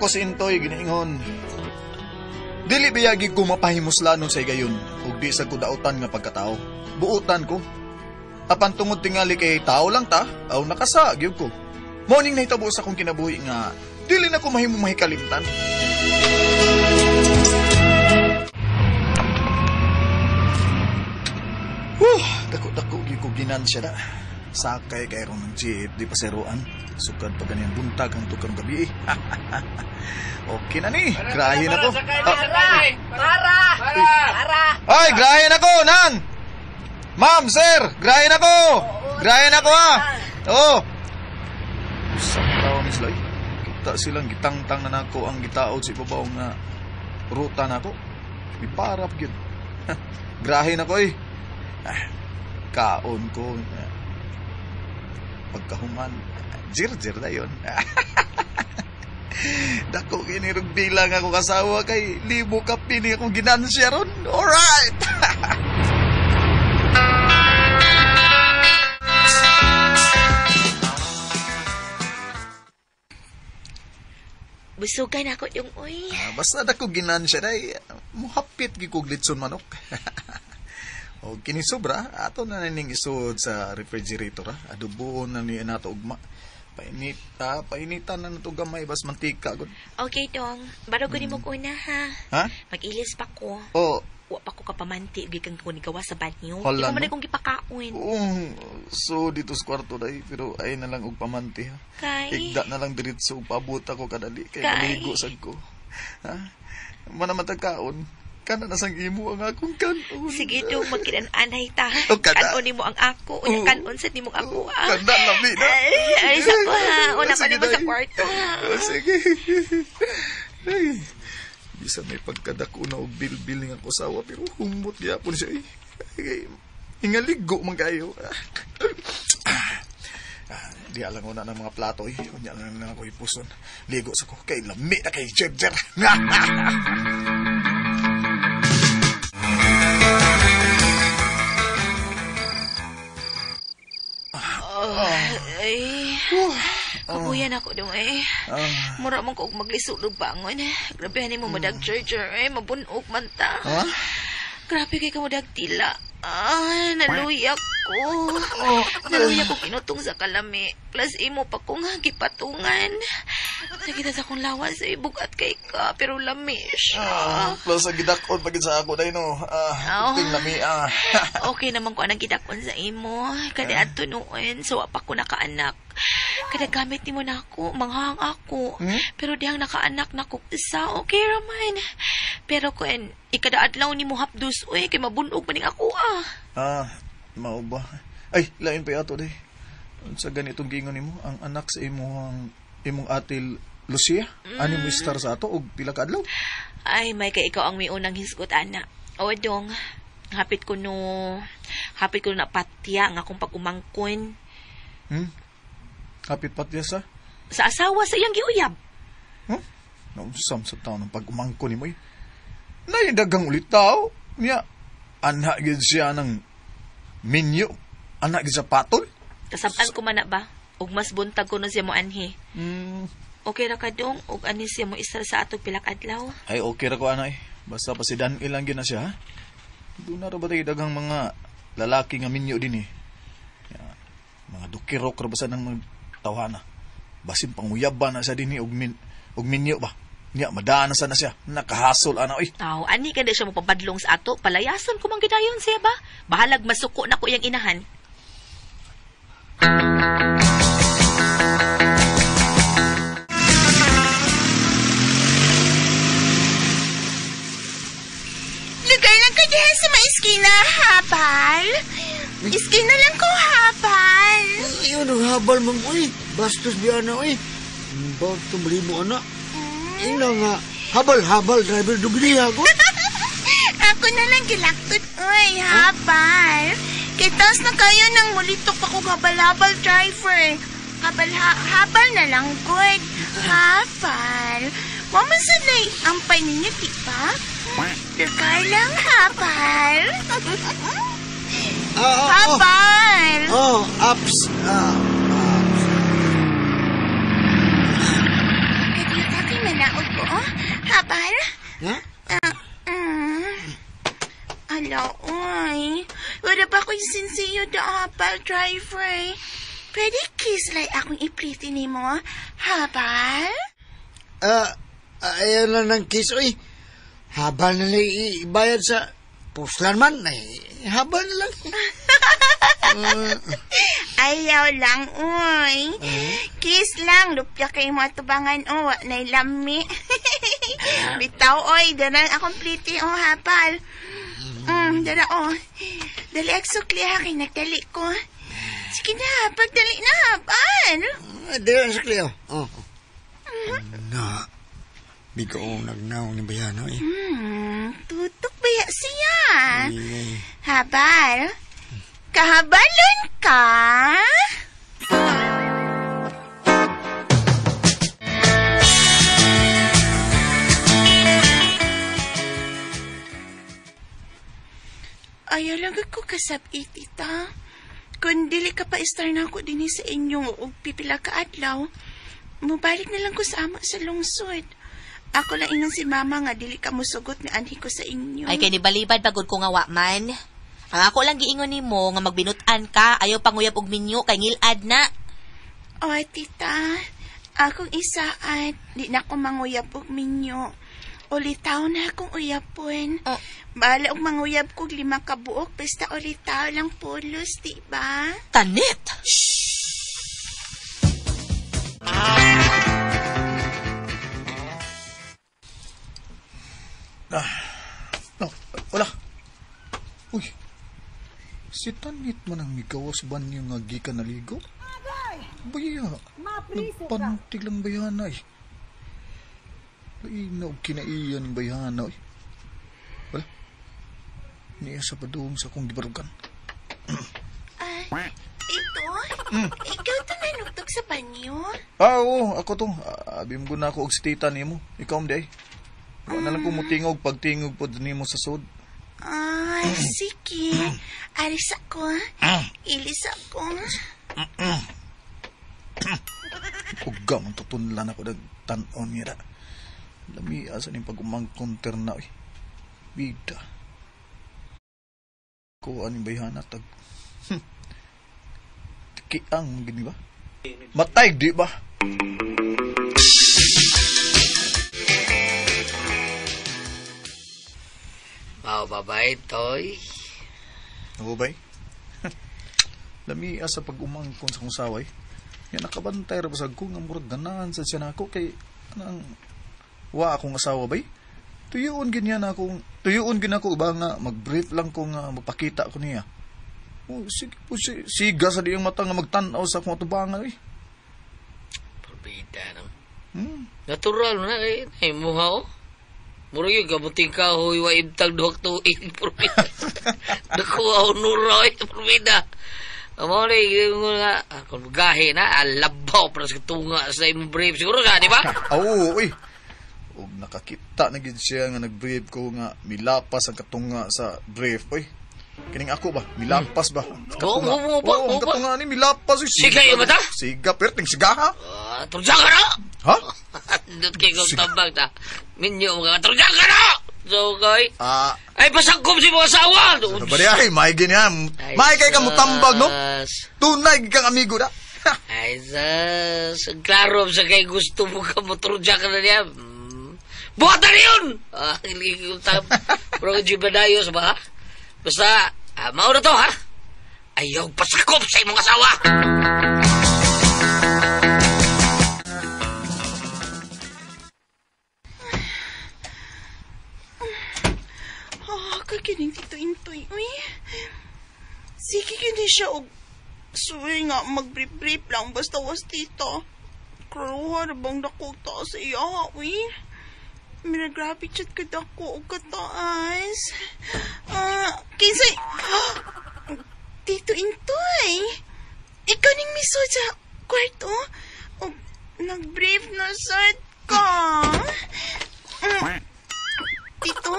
ako si Intoy ginaingon. Dili biyagi ko mapahimuslanon sa gayon ug di sa kudautan nga pagkatao. Buutan ko. Apan tungod tingali kay tao lang ta, aw nakasa gyud ko. Morning nahitabo sa akong kinabuhi nga dili na ko mahimong mahikalimtan. Dako-dako gyud ko ginansya na. Sakay kay ron ng jeep di paseroan. Sukad pa ganyan buntag ang tukang gabi. Okay na ni, grahe na ko. Para! Ay, grahe na ko, Nang! Ma'am, sir, grahe na ko! Grahe na ko, ha! Oo. Isang tao ni sila, eh. Kita silang gitangtang na nako ang gitaod si babaw nga ruta na ko. Iparap yun. Grahe na ko, eh. Kaon ko. Pagkahuman, jir-jir na yun. Dako kinirog bilang ako kasawa kay libo ka pini akong ginansya ron. Alright! Busugan ako yung uy. Basta dako ginansya day, muhapit gikog litson manok. O kini sobra, ato na naning isod sa refrigerator ha. Adobo na ni nato ugma. Painitan na nato gamay bas mantika gud. Okay dong, baro ko ni mo una ha. Ha? Mag-ilis pa ko. Oh, Wa pa ko kapamanti gikan ko ni gawa sa banyo. Hala, Ikaw man no? kong gipakaon. so dito sa kwarto day, pero ay na lang og pamanti ha. Kay Igda na lang diretso ug paabot ako kadali kay Kay. maligo sad ko. Ha? Manamatag kaon. Kana na sang imo ang akong kanon. sige dong magkinan-anay ta. O, kada. Kanon nimo ang ako. Unya kanon sa nimo ako. Kanda labi na. Ay, sa ko ha. Una ka Sige, nimo sa day. kwarto ha. Sige. Ay. Bisa may pagkadako na og bilbil nga kusawa pero humot gyapon siya eh. Ay, ingaligo man kayo. Di alang una ng mga plato eh. Unya lang ako ipuson. Ligo sa ko kay lami na kay Jebjer. Ay, kabuyan ako dong eh. Mura man ko og maglisod og bangon. Grabe ni mo madag charger eh, mabunog man ta. Ha? Grabe kay ka madag tila. Ay, naluya ko. Naluya ko kinutong sa kalami. Plus imo pa kong gipatungan. Nakita sa kong lawas sa ibugat kay ka, pero lami siya. Plus ang gidakon pagid sa ako day no. Ting lami Okay naman ko anang gidakon sa imo. Kada adto noon, so wa pa ko nakaanak. Kada gamit nimo na ako, manghang ako. Pero dihang nakaanak na ko isa, okay raman. Pero kung ikada adlaw nimo hapdos, uy, kay mabunog maning ako Mao ba? Ay, lain pa ato day. Sa ganitong gingon nimo, ang anak sa imong atil Lucia, ani mo star sa ato og pila ka adlaw? Ay, may kay ikaw ang may unang hisgot, ana. O, dong, hapit ko na patya nga akong pag-umangkon. Kapit patya sa? Sa asawa sa iyang giuyab. Nausam sa taon ng pag-umangko ni mo eh. Naidagang ulit tao. Niya, anak gid siya ng minyo. Anak gid sa patol. Kasabtan ko man na ba? Ug mas buntag ko na siya mo anhi. Okay ra ka dong, ug ani siya mo isar sa atong pilak adlaw. Ay, okay ra ko ana eh. Basta pa si Dan ilang gina siya ha. Doon na ra ba tayo dagang mga lalaki nga minyo din eh. Ya, mga dukirok ra ba sa ng mga tawhana. Basin panguyaba na sa din eh, og minyo ba. Niya, madaan na sana siya. Nakahasol, ana, oy. Ani ka na siya mo papadlong sa ato. Palayason ko man gidayon siya ba? Bahalag masuko na ko iyang inahan. Lugay lang ka diyan sa mga iskina, habal. Iskina lang ko, habal. Ayun, ang habal man ko eh. Bastos biya na eh. Ba't tumuli mo anak? Ina nga, habal, driver dugli ako. Ako na lang gilaktot, oy, habal. Kitas na kayo ng mulitok pa ko habal-habal, driver. Habal na lang, good. Habal. Mamasanay ang paninyo, di ba? Lugay lang, habal. Habal. Ups. Kaya na naog ko. Habal? Ha? Ala, oy. Wala ba ko yung sinsiyo da habal, driver? Pwede kiss like akong ipriti ni mo, habal? Ayan lang ng kiss, oy. Habal na lang ibayad sa puslan man. Habal na lang. Ayaw lang, uy. Kiss lang, lupya kayo mo atubangan, o, nailami. Bitaw, oy, darang akong pliti, o, habal. Dara, o. Dali agsukli, ha, kay nagdali ko. Sige na, pagdali na, habal. Dali ang sukli, oh. Na, bigo nagnaw ni Bayano, eh. Tutok baya siya. Habal. Kahabalon ka? Ayaw lang ako kasabit, tita. Kung dili ka pa istar na ako din sa inyo o pipila ka adlaw, mubalik na lang ko sa ama sa lungsod. Ako lang ingon si mama nga dili ka musugot ni anhi ko sa inyo. Ay, kay nibalibad pagod ko nga wa man. Ang ako lang giingon nimo nga magbinutan ka, ayaw panguyab og minyo kay ngilad na. O, tita, akong isaat, di na ko manguyab og minyo. Ulitaw na akong uyapon. Oh. Bahala og manguyab ko 5 ka buok, basta ulitaw lang pulos, di ba? Tanit! Wala. Uy. Si Tanit man ang migawas ba niyo nga gikan naligo? Baya. Nagpantig lang bayana eh. Lainaw kinaiyan ng bayana eh. Wala. Niya sa padung sa akong gibarugan. Ito? Ikaw to nanugtog sa banyo? Oo. Ako to. Abim ko na ako og si tita nimo. Ikaw day. Wala na lang kumutingog pagtingog po nimo sa sod. Sige. Aris ako. Ilis ako. Uga man tutunlan ako nagtanon niya. Lami asa ning pag-umangkonter na eh. Bida. Ko aning bayhana tag. Tikiang gini ba? Matay di ba? Mau babay, toy. Oo bay? Lami asa pag-umangkon sa kong saway. Yan nakabantay ra basag ko nga murag ganahan sa siya nako kay anang wa akong asawa bay. Tuyoon ganyan ako ba nga mag-brief lang ko nga mapakita ko niya. Oh, sige po siga sa diyang mata nga magtanaw sa akong atubangan eh. Probida no. Natural na ay muha oh. Muro yung gabuting kahoy wa ibtag duhak tuig probida. Dako ako nuroy probida. Amo na yung nga ako gahe na alabaw para sa tunga sa imong brief siguro ka di ba? Oo, uy. Og nakakita na gid siya nga nag-brief ko nga milapas ang katunga sa brief, oy. Kining ako ba? Milapas ba? Oo, ang katunga ni milapas. Uy. Siga yung mata? Siga, perting siga ha? Turja ka na! Ha? Dut kay kong tambag na. Minyo mga turja ka na! So, kay? Ay, pasangkom si mga asawa! Ano ba niya? Ay, may ganyan. May kay ka mo tambag, no? Tunay kang amigo na. Ay, sus. Klaro sa kay gusto mo ka mo turja ka na niya. Buhatan yun! Hindi ko tam. Pero kung jibadayos ba, ha? Basta, mauna to, ha? Ayaw pasakop sa imong asawa! Kagining Tito Intoy, uy. Sige gini siya og suwi nga mag-brief lang basta was tita. Karuha na bang nakota sa iya, uy. Minagrabe chat ka dako og kataas. Kinsay, Tito Intoy. Ikaw ning misod sa kwarto og nag-brief na sad ka. Tito,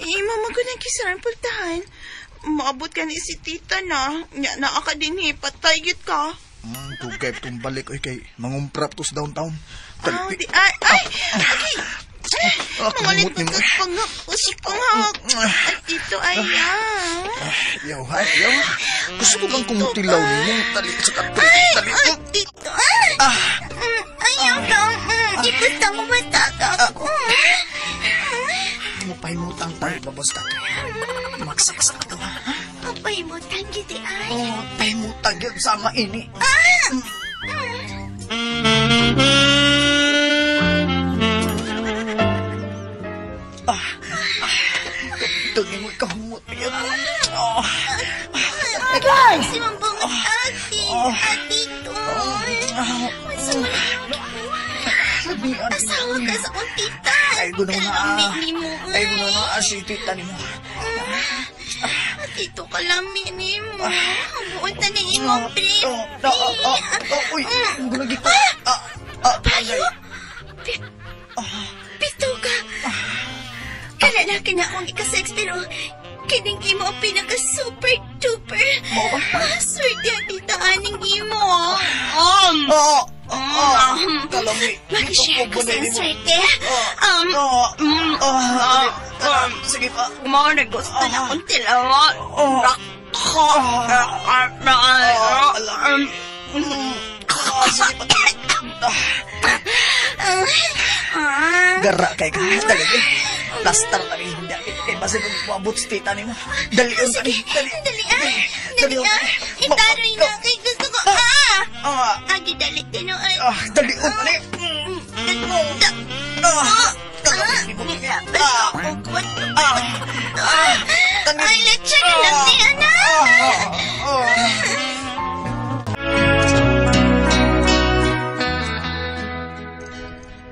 mama ko na kisarang pagtahan. Maabot ka ni si tita na. Nya naa ka din patay git ka. Tugay itong balik. Ay, kay mangumprap to sa downtown. Oh, di ay. Okay. Kamot ni mo. Pangapos pangak. At ito ay Yaw, ha? Yaw. Gusto ko lang kumutilaw ninyo. Tali sa katri. Tali. Ito ayaw lang. Ipasta mo mataka ako. Mapahimutang tayo, babos katri. Mag-sex na ito, ha? Papahimutan kita ay. Pahimutang yun sama ini. Tungin mo kamot yan. Si Mambang ati to. Masama asawa ka sa kong tita. Ay, gunaw na. Kalami mo. Ay, gunaw na. Si tita ni mo. Tito kalami ni mo. Buwan ta na imong brief. Uy, gunaw dito. Payo. Pito ka. Kalalaki na akong ikasex pero kining imo ang pinaka-super duper. Swerte ang tita aning imo. Kalami. Mag-share ka sa swerte. Sige pa. Mga gusto na akong tilawa. Sige pa. Gara kay ka. Dali. Plaster na rin. Kaya basta nagpapabot sa tita ni mo. Dalion ka ni. Dali. Itaroy na kay gusto ko. Agi dali din ay. Dalion ka ni. Ay, lecture lang ni anak.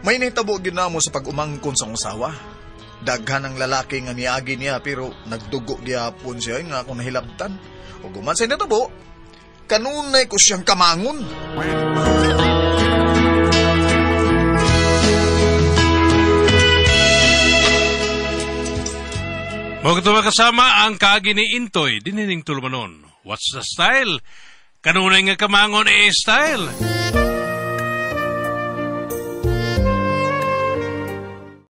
May nitabo ginamo sa pag-umangkon sa usawa. Daghan ang lalaki nga niagi niya pero nagdugo gyapon siya nga akong nahilabtan. O guman sa nitabo, kanunay ko siyang kamangon. Mga kasama ang kaagi ni Intoy, dinining tulumanon. What's the style? Kanunay nga kamangon style.